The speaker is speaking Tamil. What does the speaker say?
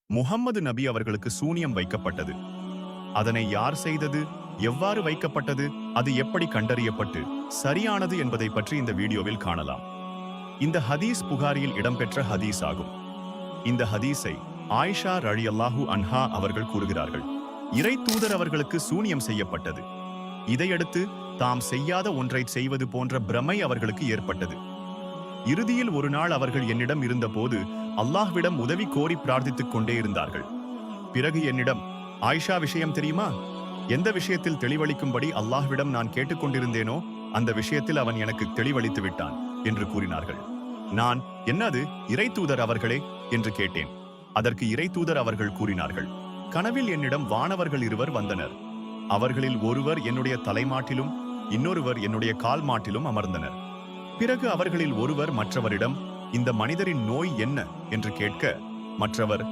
முஹம்மது நபி அவர்களுக்கு சூனியம் வைக்கப்பட்டது. அதனை யார் செய்தது, எவ்வாறு வைக்கப்பட்டது, அது எப்படி கண்டறியப்பட்டு சரியானது என்பதை பற்றி இந்த வீடியோவில் காணலாம். இந்த ஹதீஸ் புகாரியில் இடம்பெற்ற ஹதீஸ் ஆகும். இந்த ஹதீஸை ஆயிஷா ரலியல்லாஹு அன்ஹா அவர்கள் கூறுகிறார்கள். இறை தூதர் அவர்களுக்கு சூனியம் செய்யப்பட்டது. இதையடுத்து தாம் செய்யாத ஒன்றை செய்வது போன்ற பிரமை அவர்களுக்கு ஏற்பட்டது. இறுதியில் ஒரு நாள் அவர்கள் என்னிடம் இருந்தபோது அல்லாஹ்விடம் உதவி கோரி பிரார்த்தித்துக் கொண்டே இருந்தார்கள். பிறகு என்னிடம், ஆயிஷா, விஷயம் தெரியுமா? எந்த விஷயத்தில் தெளிவளிக்கும்படி அல்லாஹ்விடம் நான் கேட்டுக்கொண்டிருந்தேனோ அந்த விஷயத்தில் அவன் எனக்கு தெளிவளித்து விட்டான் என்று கூறினார்கள். நான், என்னது இறை தூதர் அவர்களே என்று கேட்டேன். அதற்கு இறை தூதர் அவர்கள் கூறினார்கள், கனவில் என்னிடம் வானவர்கள் இருவர் வந்தனர். அவர்களில் ஒருவர் என்னுடைய தலைமாட்டிலும் இன்னொருவர் என்னுடைய கால் மாட்டிலும் அமர்ந்தனர். பிறகு அவர்களில் ஒருவர் மற்றவரிடம், இந்த மனிதரின் நோய் என்ன என்று கேட்க, மற்றவர்,